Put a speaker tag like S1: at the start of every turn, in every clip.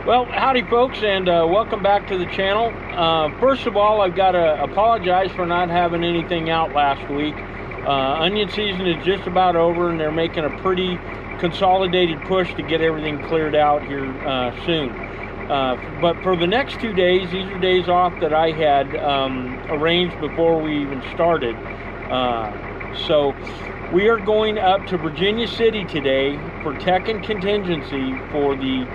S1: Well, howdy folks, and welcome back to the channel. First of all, I've got to apologize for not having anything out last week. Onion season is just about over, and they're making a pretty consolidated push to get everything cleared out here soon. But for the next 2 days, these are days off that I had arranged before we even started. So we are going up to Virginia City today for tech and contingency for the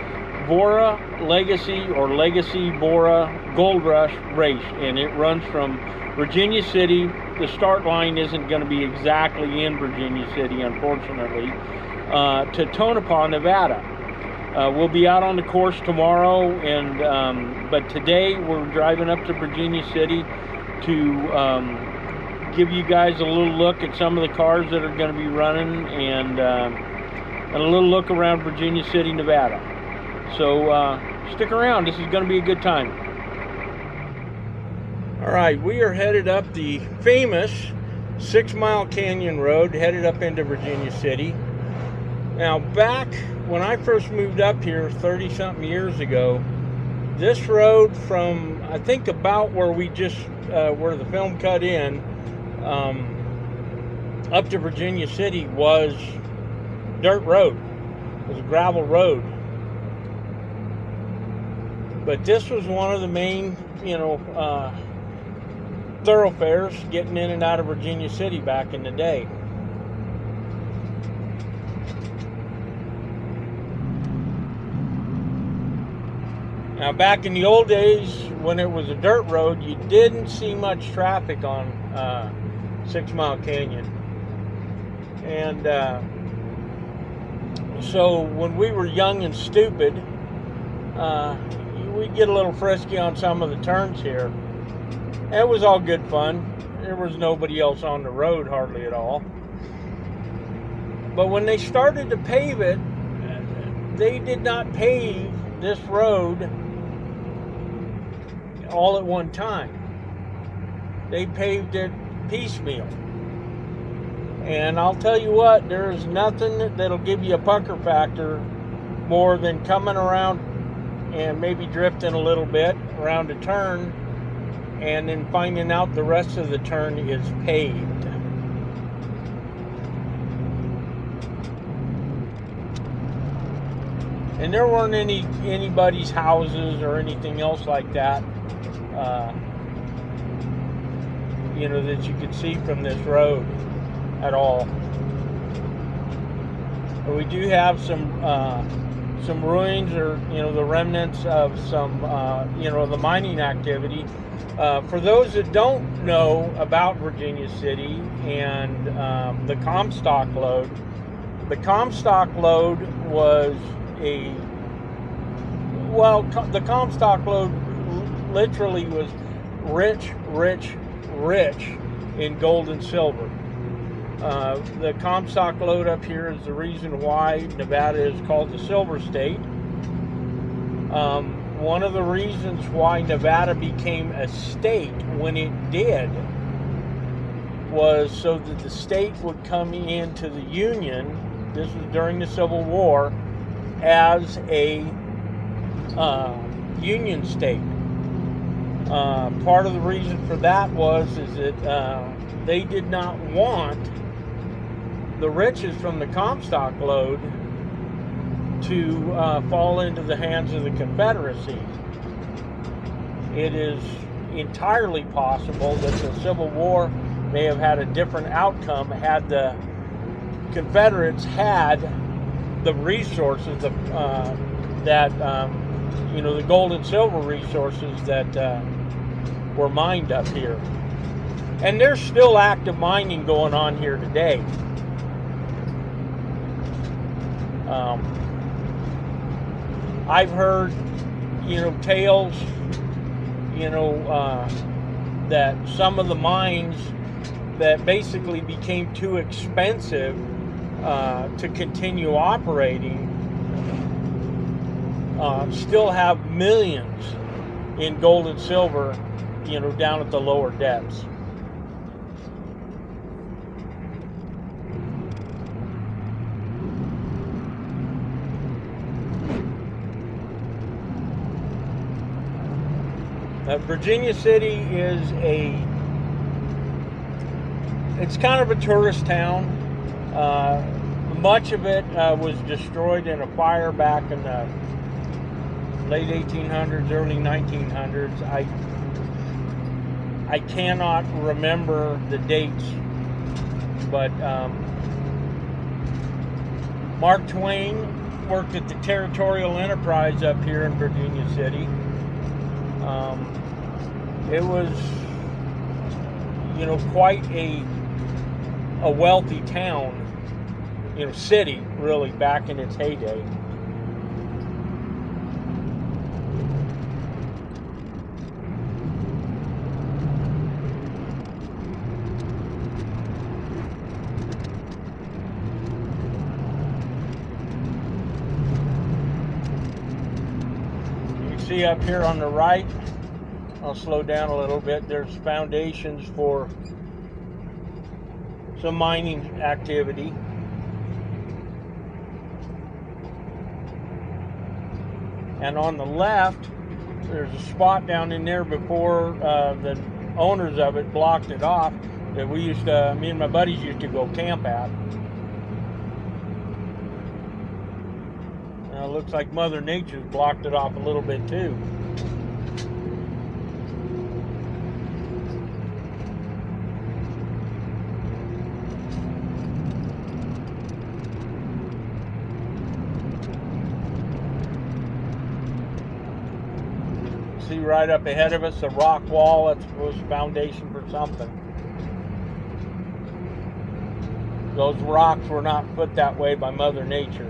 S1: VORRA Legacy or Legacy VORRA Goldrush race, and it runs from Virginia City. The start line isn't going to be exactly in Virginia City, unfortunately, to Tonopah, Nevada. We'll be out on the course tomorrow, and but today we're driving up to Virginia City to give you guys a little look at some of the cars that are going to be running, and a little look around Virginia City, Nevada. So stick around, this is going to be a good time. Alright, we are headed up the famous 6 Mile Canyon Road, headed up into Virginia City. Now, back when I first moved up here 30 something years ago, this road from, I think, about where we just, where the film cut in, up to Virginia City was dirt road. It was a gravel road. But this was one of the main, thoroughfares getting in and out of Virginia City back in the day. Now, back in the old days, when it was a dirt road, you didn't see much traffic on 6 Mile Canyon. And so when we were young and stupid, we'd get a little frisky on some of the turns here. It was all good fun. There was nobody else on the road hardly at all. But when they started to pave it, they did not pave this road all at one time. They paved it piecemeal. And I'll tell you what, there's nothing that'll give you a pucker factor more than coming around and maybe drifting a little bit around a turn and then finding out the rest of the turn is paved. And there weren't anybody's houses or anything else like that, that you could see from this road at all. But we do have some ruins, or the remnants of some the mining activity. For those that don't know about Virginia City and the Comstock lode, the Comstock lode was the Comstock lode literally was rich in gold and silver. The Comstock lode up here is the reason why Nevada is called the Silver State. One of the reasons why Nevada became a state when it did was so that the state would come into the Union. This was during the Civil War, as a Union state. Part of the reason for that is that they did not want the riches from the Comstock lode to fall into the hands of the Confederacy. It is entirely possible that the Civil War may have had a different outcome had the Confederates had the resources that you know, the gold and silver resources that were mined up here. And there's still active mining going on here today. I've heard, you know, tales, you know, that some of the mines that basically became too expensive to continue operating still have millions in gold and silver, you know, down at the lower depths. Virginia City is it's kind of a tourist town. Much of it was destroyed in a fire back in the late 1800s, early 1900s. I cannot remember the dates, but Mark Twain worked at the Territorial Enterprise up here in Virginia City. It was, you know, quite a wealthy town, you know, city, really, back in its heyday. You can see up here on the right, I'll slow down a little bit, there's foundations for some mining activity. And on the left, there's a spot down in there before the owners of it blocked it off that we used to, me and my buddies used to go camp at. Now it looks like Mother Nature's blocked it off a little bit too. See right up ahead of us a rock wall. That's supposed to be foundation for something. Those rocks were not put that way by Mother Nature.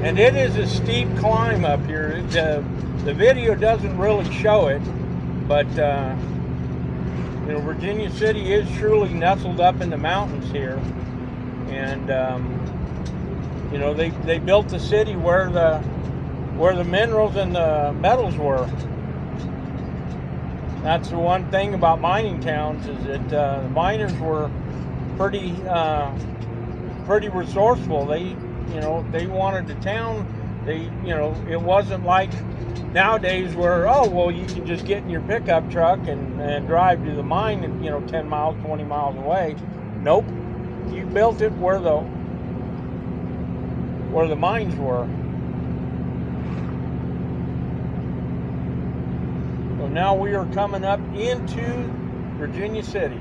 S1: And it is a steep climb up here. The video doesn't really show it, but you know, Virginia City is truly nestled up in the mountains here, and you know, they built the city where the minerals and the metals were. That's the one thing about mining towns, is that the miners were pretty resourceful. You know, they wanted the town. You know, it wasn't like nowadays where, oh, well, you can just get in your pickup truck and drive to the mine, and, you know, 10 miles, 20 miles away. Nope. You built it where the mines were. So now we are coming up into Virginia City.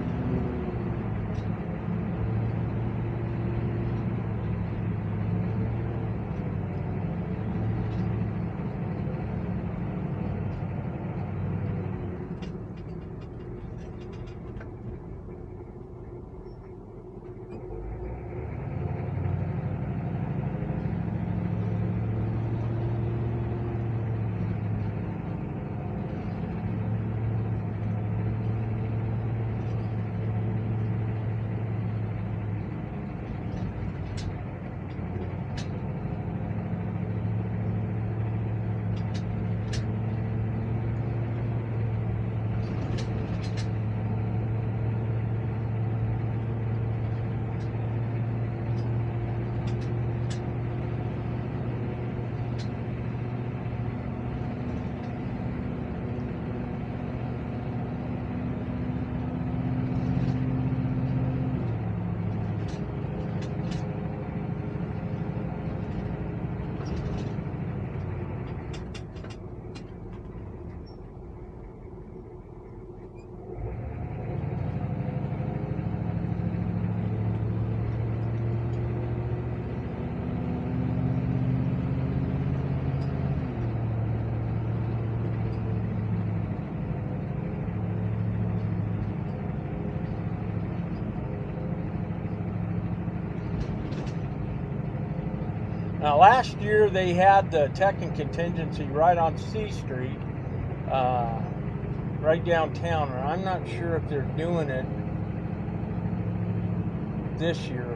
S1: Now last year they had the tech and contingency right on C Street, right downtown. I'm not sure if they're doing it this year.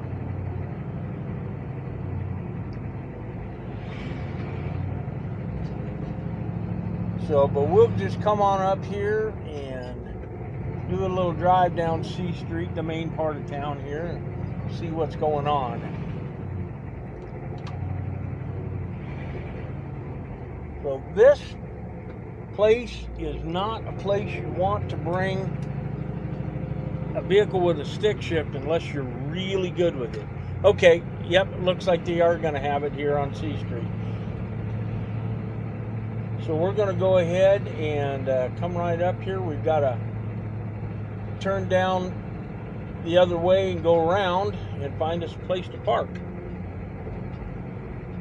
S1: So, but we'll just come on up here and do a little drive down C Street, the main part of town here, and see what's going on. So this place is not a place you want to bring a vehicle with a stick shift unless you're really good with it. Okay, yep, it looks like they are going to have it here on C Street. So we're going to go ahead and come right up here. We've got to turn down the other way and go around and find us a place to park.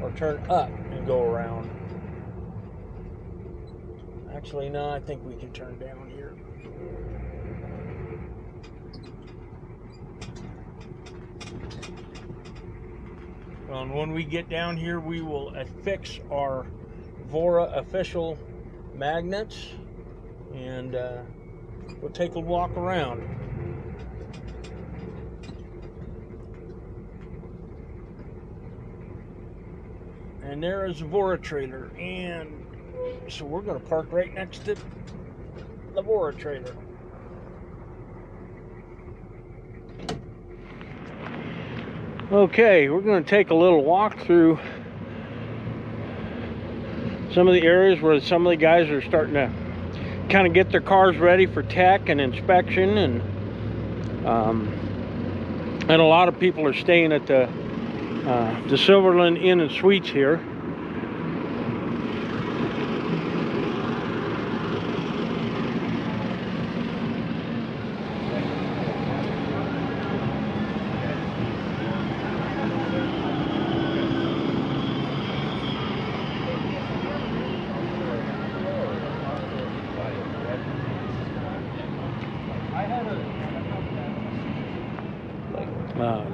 S1: Or turn up and go around. Actually, no, I think we can turn down here. And when we get down here, we will affix our VORRA official magnets, and we'll take a walk around. And there is the VORRA trailer, and so we're going to park right next to the VORRA trailer. Okay, we're going to take a little walk through some of the areas where some of the guys are starting to kind of get their cars ready for tech and inspection, and a lot of people are staying at the Silverland Inn and Suites here.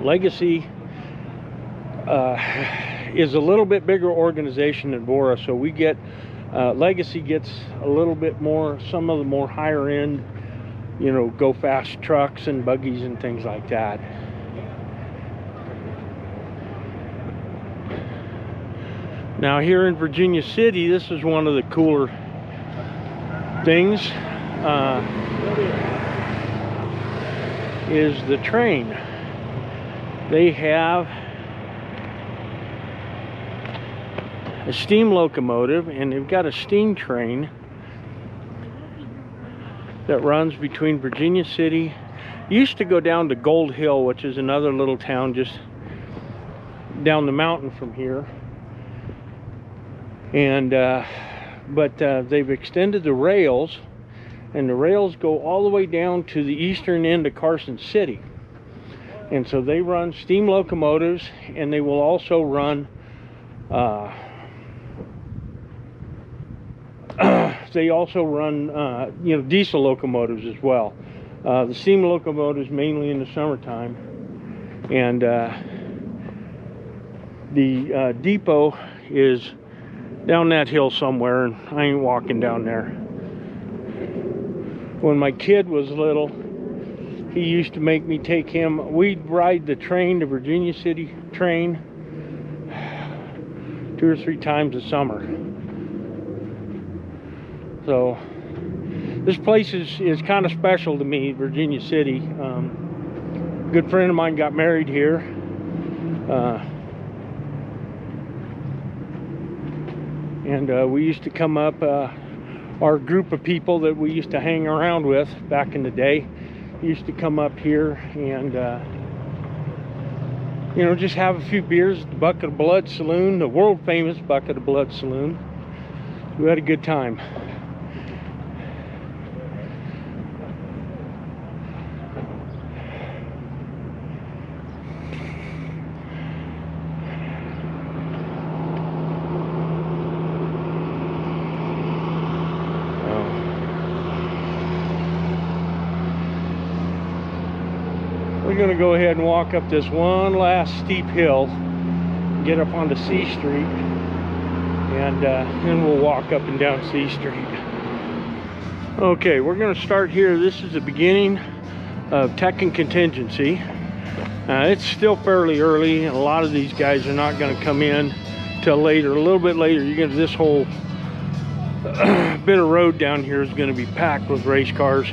S1: Legacy is a little bit bigger organization than VORRA, so we get Legacy gets a little bit more, some of the more higher end, you know, go fast trucks and buggies and things like that. Now here in Virginia City, this is one of the cooler things, is the train. They have a steam locomotive, and they've got a steam train that runs between Virginia City. Used to go down to Gold Hill, which is another little town just down the mountain from here. And but they've extended the rails, and the rails go all the way down to the eastern end of Carson City. And so they run steam locomotives, and they will also run you know, diesel locomotives as well. The steam locomotives mainly in the summertime, and the depot is down that hill somewhere, and I ain't walking down there. When my kid was little, he used to make me take him. We'd ride the train, the Virginia City train, 2 or 3 times a summer. So this place is kind of special to me, Virginia City. A good friend of mine got married here. And we used to come up, our group of people that we used to hang around with back in the day used to come up here and you know, just have a few beers at the Bucket of Blood Saloon, the world famous Bucket of Blood Saloon. We had a good time. We're going to go ahead and walk up this one last steep hill get up onto C Street, and then we'll walk up and down C Street. Okay, we're going to start here. This is the beginning of Tech and Contingency. It's still fairly early, and a lot of these guys are not going to come in till later. A little bit later, you're going to, this whole bit of road down here is going to be packed with race cars,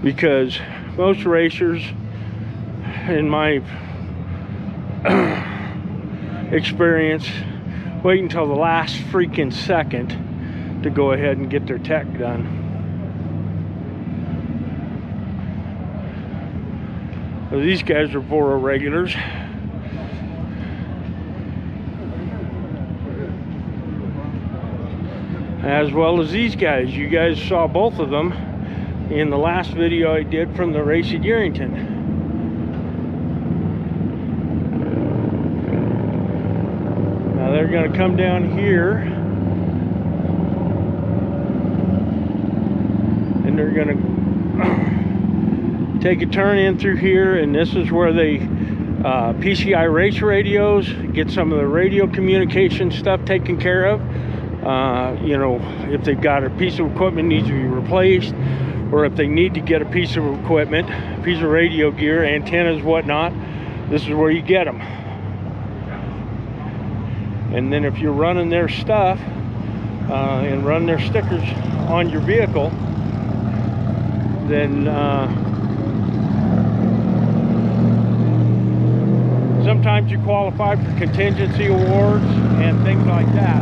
S1: because most racers, in my experience, wait until the last freaking second to go ahead and get their tech done. So these guys are VORRA regulars. As well as these guys. You guys saw both of them in the last video I did from the race at Yerington. Now they're going to come down here, and they're going to take a turn in through here, and this is where they PCI race radios, get some of the radio communication stuff taken care of. You know, if they've got a piece of equipment needs to be replaced, or if they need to get a piece of equipment, a piece of radio gear, antennas, whatnot, this is where you get them. And then if you're running their stuff and run their stickers on your vehicle, then sometimes you qualify for contingency awards and things like that.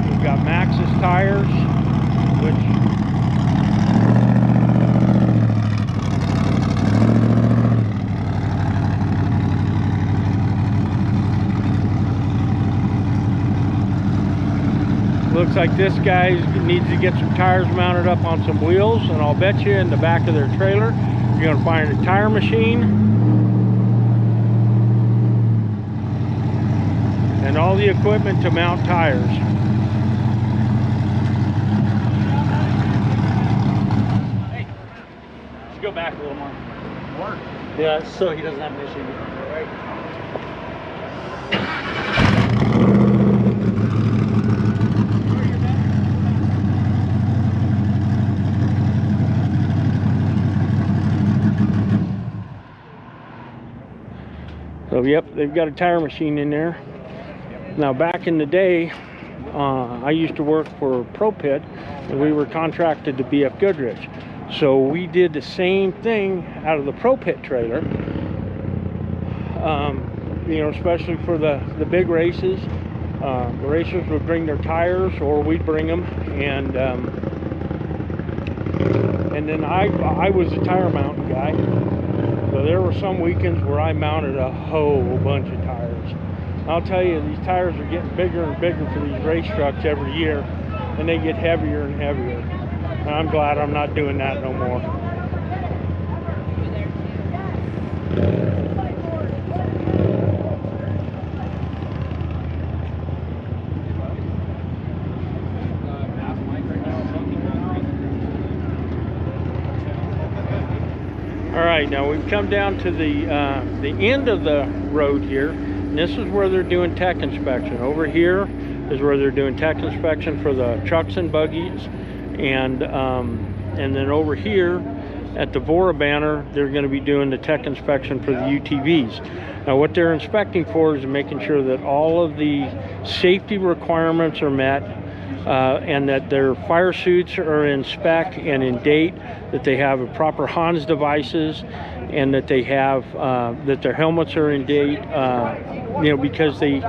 S1: We've got Maxxis tires, which looks like this guy needs to get some tires mounted up on some wheels, and I'll bet you in the back of their trailer you're going to find a tire machine and all the equipment to mount tires.
S2: Hey, just go back a little more. More? Yeah, so he doesn't have an issue. Right.
S1: So yep, they've got a tire machine in there. Now back in the day, I used to work for Pro Pit, and we were contracted to BF Goodrich. So we did the same thing out of the Pro Pit trailer. You know, especially for the big races. The racers would bring their tires, or we'd bring them, and then I was the tire mounting guy. So there were some weekends where I mounted a whole bunch of tires. I'll tell you, these tires are getting bigger and bigger for these race trucks every year, and they get heavier and heavier. And I'm glad I'm not doing that no more. All right, now we've come down to the end of the road here, and this is where they're doing tech inspection. Over here is where they're doing tech inspection for the trucks and buggies, and then over here at the VORRA banner, they're going to be doing the tech inspection for the UTVs. Now, what they're inspecting for is making sure that all of the safety requirements are met, and that their fire suits are in spec and in date, that they have proper Hans devices, and that they have that their helmets are in date. You know, because they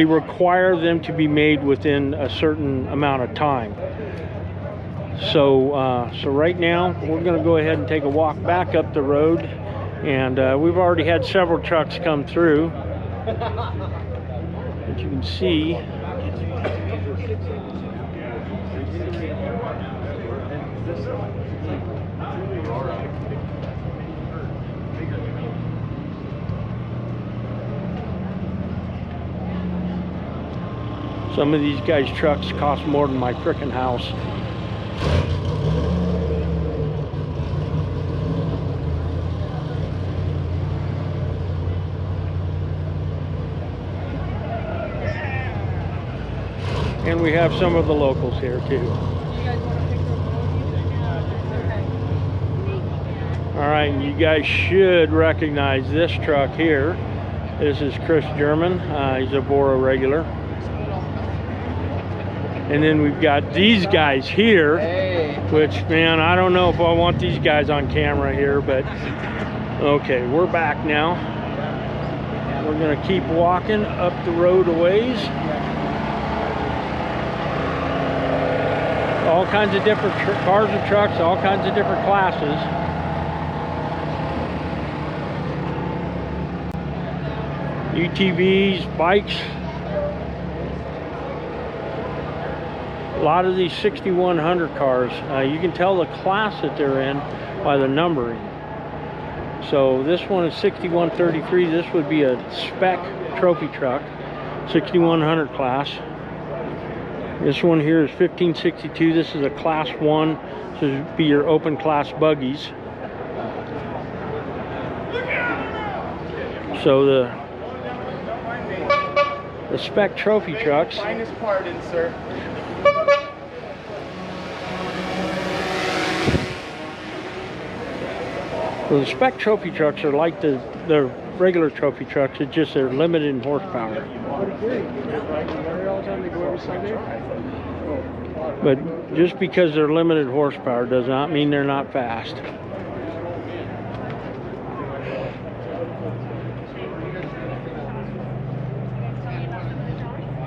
S1: require them to be made within a certain amount of time. So so right now we're going to go ahead and take a walk back up the road, and we've already had several trucks come through, as you can see. Some of these guys' trucks cost more than my frickin' house. and we have some of the locals here too. All right, and you guys should recognize this truck here. This is Chris German. He's a VORRA regular. And then we've got these guys here, which, man, I don't know if I want these guys on camera here, but okay, we're back now. We're gonna keep walking up the road a ways. All kinds of different cars and trucks, all kinds of different classes. UTVs, bikes. A lot of these 6100 cars, you can tell the class that they're in by the numbering. So this one is 6133. This would be a spec trophy truck, 6100 class. This one here is 1562. This is a class 1. This would be your open class buggies. So the spec trophy trucks.
S3: Finest pardon, sir.
S1: Well, the spec trophy trucks are like the regular trophy trucks. It's just they're limited in horsepower. But just because they're limited horsepower does not mean they're not fast.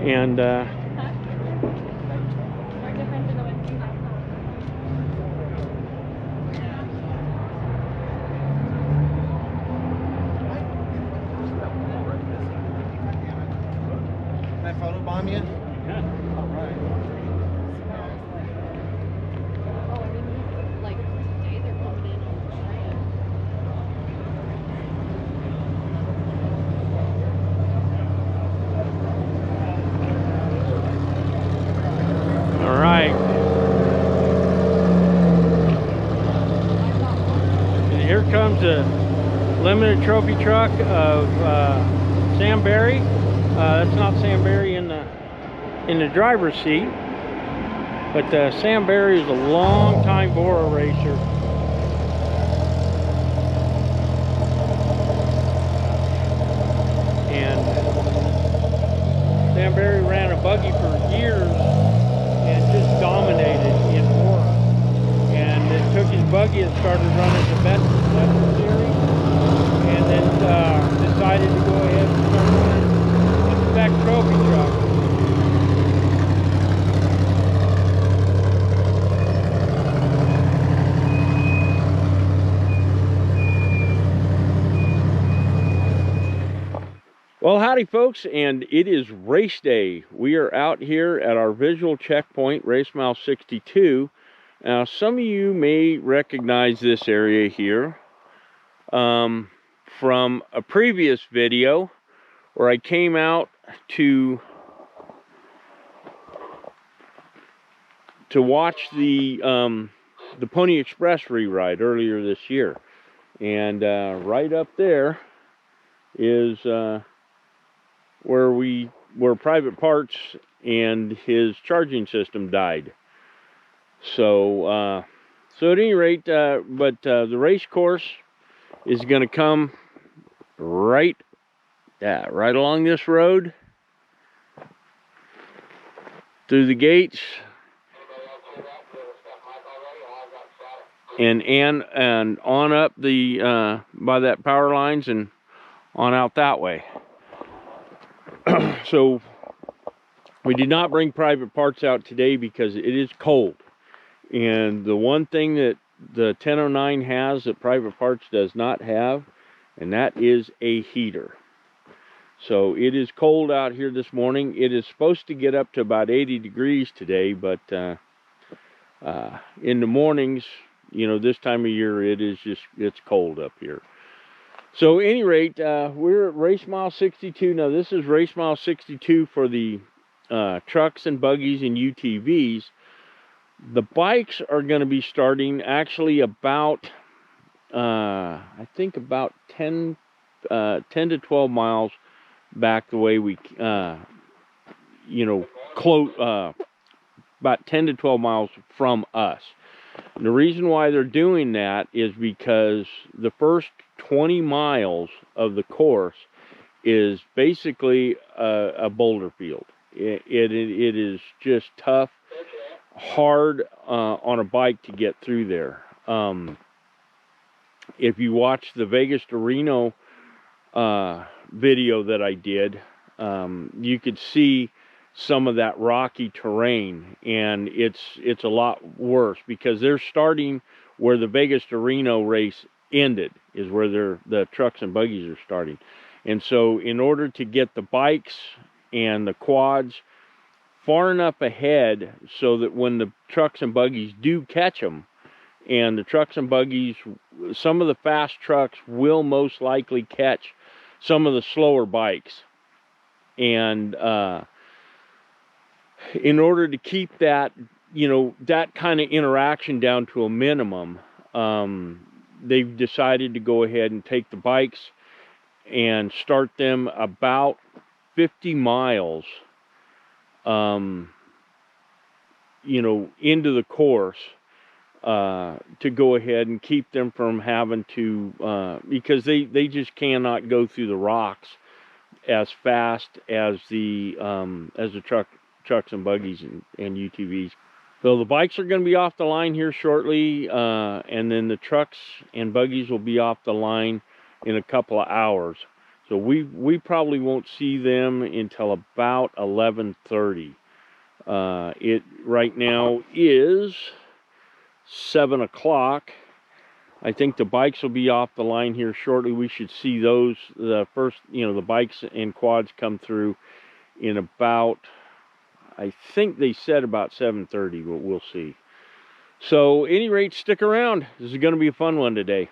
S1: And
S3: Can I photobomb you?
S1: all right. And here comes a limited trophy truck of Sam Berry. That's not Sam Berry in the driver's seat, but Sam Berry is a long-time VORRA racer. And Sam Berry ran a buggy for years and just dominated in VORRA. And then took his buggy and started running the veteran series, and then decided to go ahead and start running spec trophy truck. Well, howdy folks, and it is race day. We are out here at our visual checkpoint, race mile 62. Now, some of you may recognize this area here from a previous video where I came out to watch the Pony Express re-ride earlier this year, and right up there is where Private Parts and his charging system died. So at any rate, the race course is going to come right along this road, through the gates, and on up the by that power lines and on out that way. So we did not bring Private Parts out today because it is cold, and the one thing that the 1009 has that Private Parts does not have, and that is a heater. So it is cold out here this morning. It is supposed to get up to about 80 degrees today, but in the mornings, you know, this time of year, it's cold up here. So at any rate, we're at race mile 62. Now this is race mile 62 for the trucks and buggies and UTVs. The bikes are going to be starting actually about, I think about 10 to 12 miles back the way we, close, about 10 to 12 miles from us. And the reason why they're doing that is because the first 20 miles of the course is basically a boulder field. It is just tough, hard on a bike to get through there. If you watch the Vegas to Reno video that I did, you could see some of that rocky terrain, and it's a lot worse because they're starting where the Vegas to Reno race ended, is where the trucks and buggies are starting. And so in order to get the bikes and the quads far enough ahead so that when the trucks and buggies do catch them, and the trucks and buggies, some of the fast trucks will most likely catch some of the slower bikes. And in order to keep that, that kind of interaction down to a minimum, they've decided to go ahead and take the bikes and start them about 50 miles, into the course, to go ahead and keep them from having to, because they just cannot go through the rocks as fast as the trucks and buggies and UTVs. So the bikes are going to be off the line here shortly, and then the trucks and buggies will be off the line in a couple of hours. So we probably won't see them until about 11:30. It right now is 7 o'clock. I think the bikes will be off the line here shortly. We should see those, the first, the bikes and quads come through in about, I think they said about 7:30, but we'll see. So, at any rate, stick around. This is going to be a fun one today.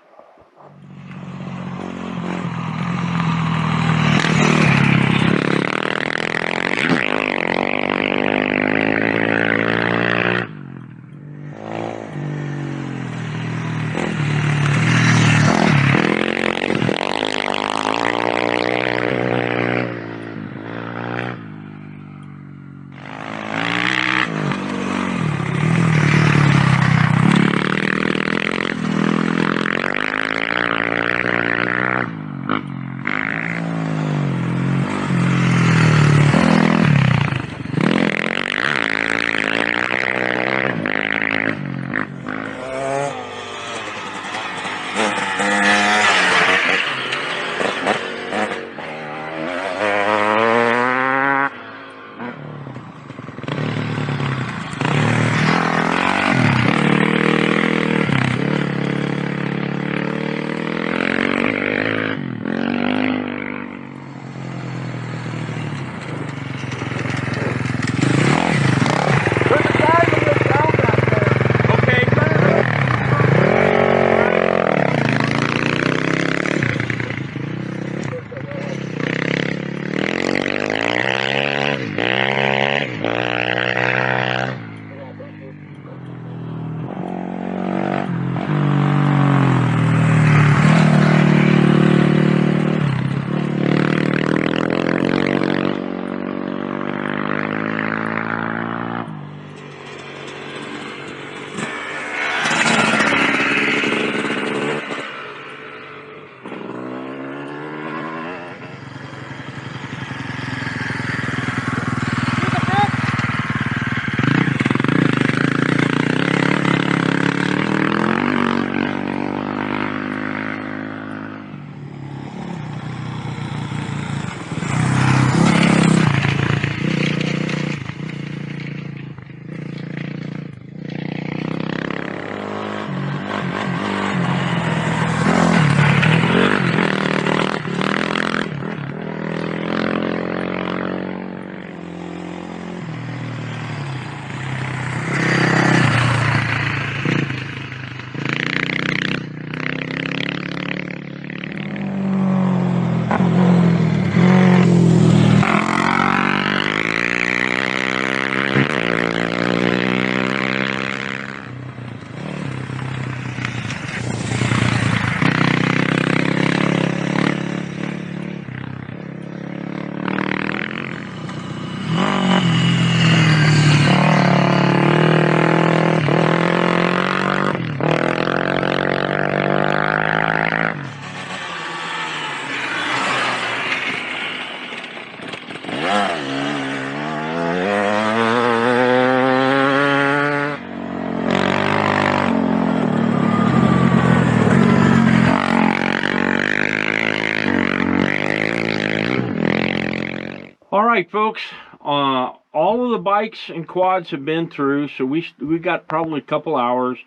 S1: All right, folks. All of the bikes and quads have been through, so we got probably a couple hours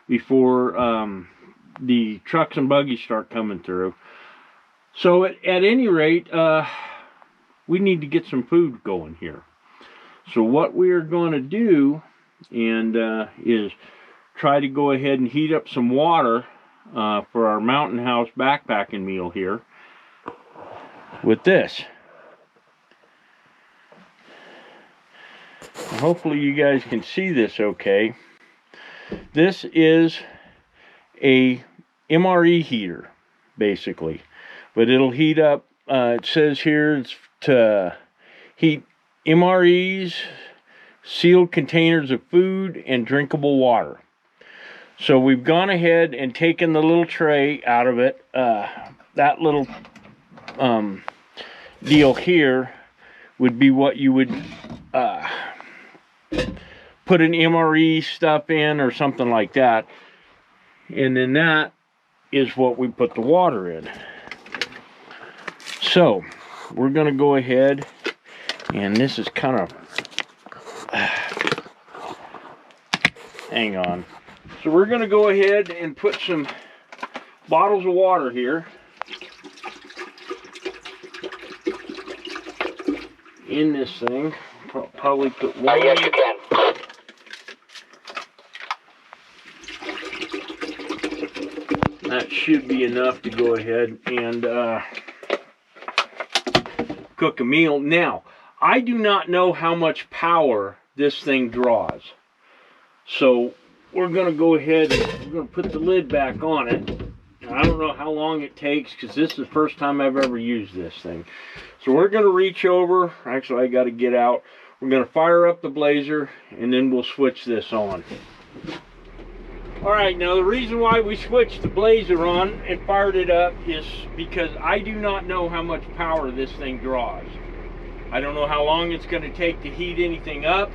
S1: before the trucks and buggies start coming through. So at any rate, we need to get some food going here. So what we're going to do is try to go ahead and heat up some water for our Mountain House backpacking meal here with this. Hopefully you guys can see this okay. This is a MRE heater, basically. But it'll heat up, it says here, it's to heat MREs, sealed containers of food, and drinkable water. So we've gone ahead and taken the little tray out of it. That little deal here would be what you would put an MRE stuff in or something like that. And then that is what we put the water in. So we're going to go ahead, and this is kind of hang on. So we're going to go ahead and put some bottles of water here in this thing. Probably put one.
S4: Yes, you can.
S1: That should be enough to go ahead and cook a meal. Now, I do not know how much power this thing draws. So we're going to go ahead and we're going to put the lid back on it. And I don't know how long it takes because this is the first time I've ever used this thing. So we're going to reach over. Actually, I got to get out. We're going to fire up the blazer and then we'll switch this on. Alright, now the reason why we switched the blazer on and fired it up is because I do not know how much power this thing draws. I don't know how long it's going to take to heat anything up.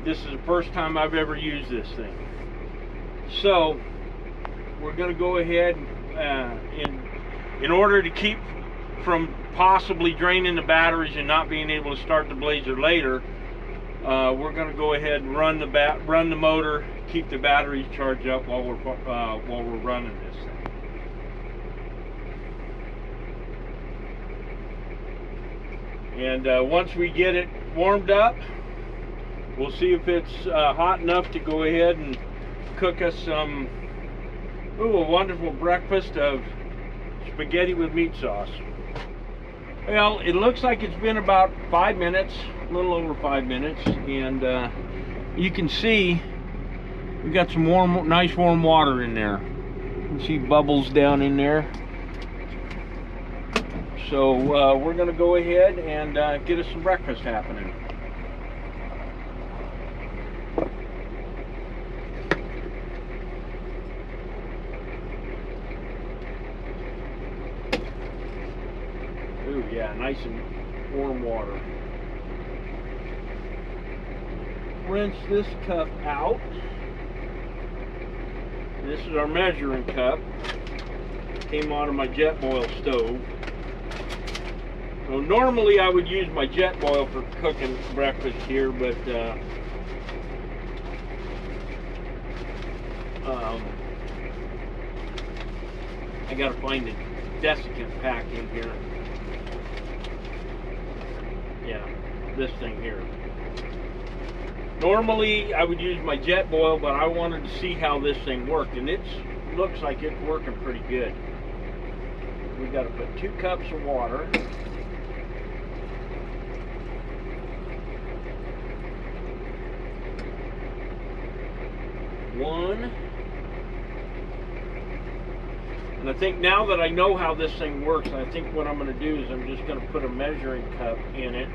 S1: This is the first time I've ever used this thing. So, we're going to go ahead in order to keep from possibly draining the batteries and not being able to start the blazer later, we're going to go ahead and run the motor, keep the batteries charged up while we're running this thing. And once we get it warmed up, we'll see if it's hot enough to go ahead and cook us some, a wonderful breakfast of spaghetti with meat sauce. Well, it looks like it's been about 5 minutes, a little over 5 minutes, and you can see we got some nice warm water in there. You can see bubbles down in there. So we're going to go ahead and get us some breakfast happening. Ooh, yeah, nice and warm water. Rinse this cup out. This is our measuring cup. Came out of my Jetboil stove. So normally I would use my Jetboil for cooking breakfast here, but I gotta find the desiccant pack in here. Yeah, this thing here. Normally I would use my Jetboil, but I wanted to see how this thing worked, and it looks like it's working pretty good. We got to put 2 cups of water. One. And I think now that I know how this thing works, I think what I'm going to do is I'm just going to put a measuring cup in it.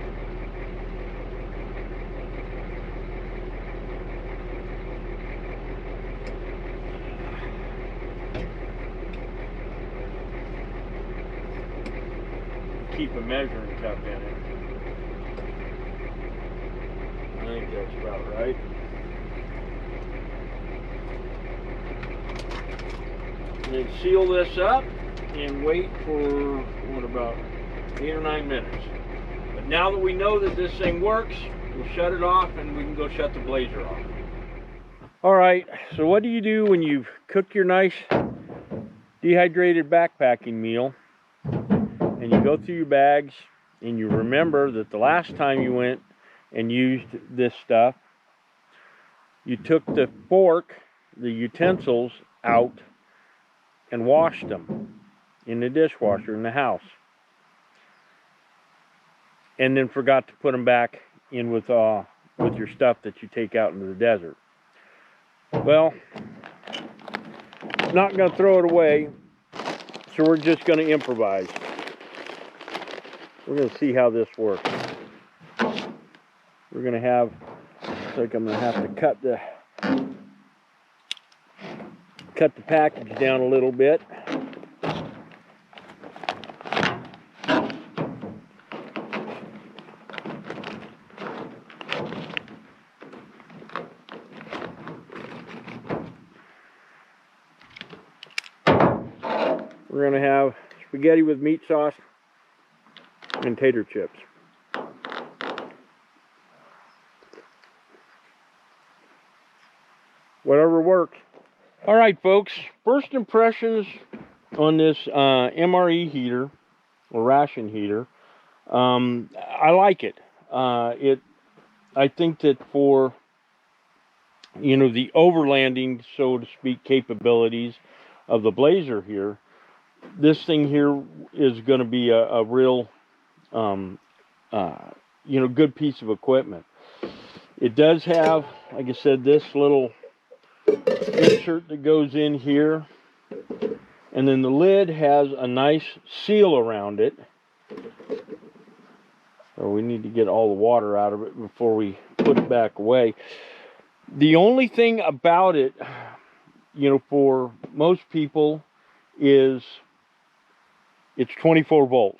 S1: Keep a measuring cup in it. I think that's about right. And then seal this up and wait for, what, about 8 or 9 minutes. But Now that we know that this thing works, we'll shut it off and we can go shut the blazer off. All right, so what do you do when you've cooked your nice dehydrated backpacking meal and you go through your bags and you remember that the last time you went and used this stuff, you took the fork, the utensils out and washed them in the dishwasher in the house, and then forgot to put them back in with your stuff that you take out into the desert. Well, not going to throw it away, so we're just going to improvise. We're going to see how this works. We're going to have, looks like I'm going to have to cut the package down a little bit. We're going to have spaghetti with meat sauce and tater chips. Whatever works. All right, folks. First impressions on this MRE heater or ration heater. I like it. I think that for, you know, the overlanding, so to speak, capabilities of the blazer here, this thing here is going to be a real, you know, good piece of equipment. It does have, like I said, this little insert that goes in here, and then the lid has a nice seal around it. So we need to get all the water out of it before we put it back away. The only thing about it, you know, for most people is it's 24 volt.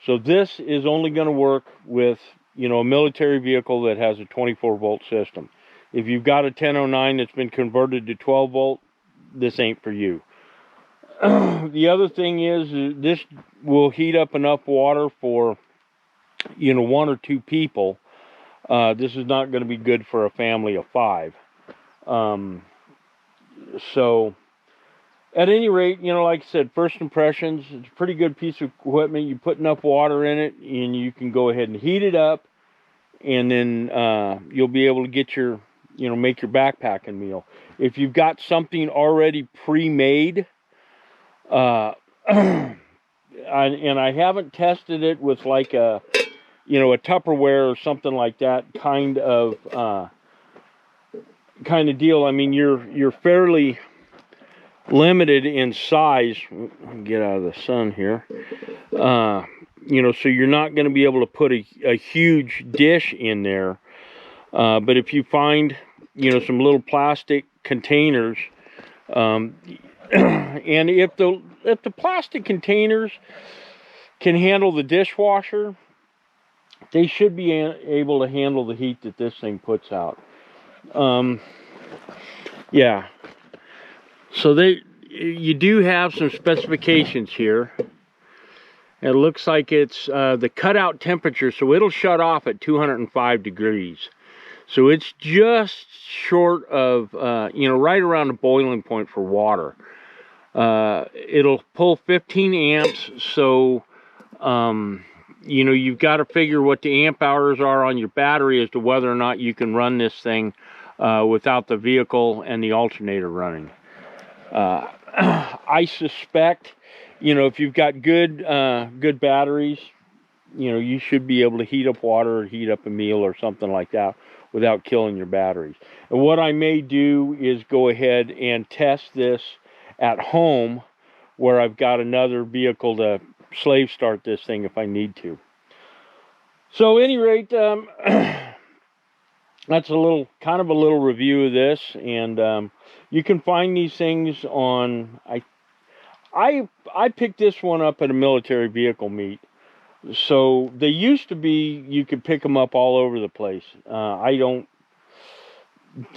S1: So this is only going to work with, you know, a military vehicle that has a 24 volt system. If you've got a 1009 that's been converted to 12 volt, this ain't for you. The other thing is this will heat up enough water for, you know, 1 or 2 people. This is not going to be good for a family of 5. So at any rate, you know, like I said, first impressions, it's a pretty good piece of equipment. You put enough water in it and you can go ahead and heat it up, and then you'll be able to get your, you know, make your backpacking meal. If you've got something already pre-made, and I haven't tested it with like a, you know, a Tupperware or something like that kind of deal. I mean, you're fairly limited in size. Get out of the sun here. You know, so you're not going to be able to put a huge dish in there. But if you find, you know, some little plastic containers, and if the plastic containers can handle the dishwasher, they should be able to handle the heat that this thing puts out. Yeah. So you do have some specifications here. It looks like it's the cutout temperature, so it'll shut off at 205 degrees. So it's just short of, you know, right around the boiling point for water. It'll pull 15 amps, so, you know, you've got to figure what the amp hours are on your battery as to whether or not you can run this thing without the vehicle and the alternator running. I suspect, you know, if you've got good batteries, you know, you should be able to heat up water or heat up a meal or something like that without killing your batteries. And what I may do is go ahead and test this at home, where I've got another vehicle to slave start this thing if I need to. So at any rate, that's kind of a little review of this, and you can find these things on, I picked this one up at a military vehicle meet. So they used to be, you could pick them up all over the place.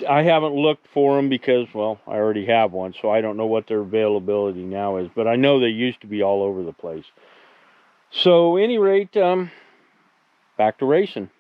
S1: I haven't looked for them because, well, I already have one, so I don't know what their availability now is, but I know they used to be all over the place. So at any rate, back to racing.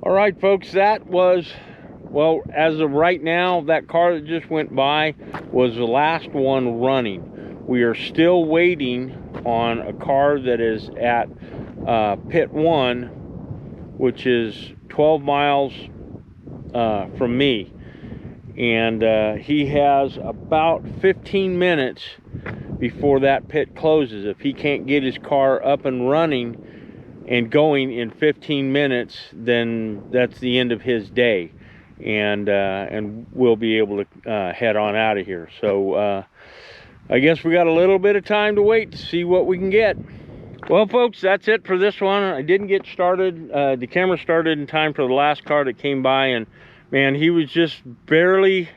S1: All right, folks, that was, well, as of right now, that car that just went by was the last one running. We are still waiting on a car that is at pit 1, which is 12 miles from me. And he has about 15 minutes before that pit closes. If he can't get his car up and running and going in 15 minutes, then that's the end of his day, and we'll be able to head on out of here. So I guess we got a little bit of time to wait to see what we can get. Well, folks, that's it for this one. I didn't get started, the camera started in time for the last car that came by, and man, he was just barely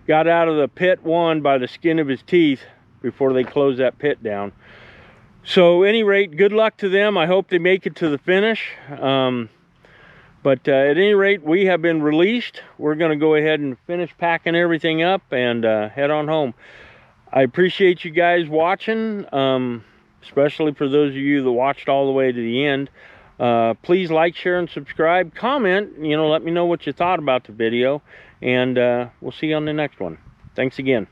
S1: got out of the pit 1 by the skin of his teeth before they closed that pit down. So at any rate, good luck to them. I hope they make it to the finish. But at any rate, we have been released. We're going to go ahead and finish packing everything up and head on home. I appreciate you guys watching, especially for those of you that watched all the way to the end. Please like, share, and subscribe. Comment, let me know what you thought about the video. And we'll see you on the next one. Thanks again.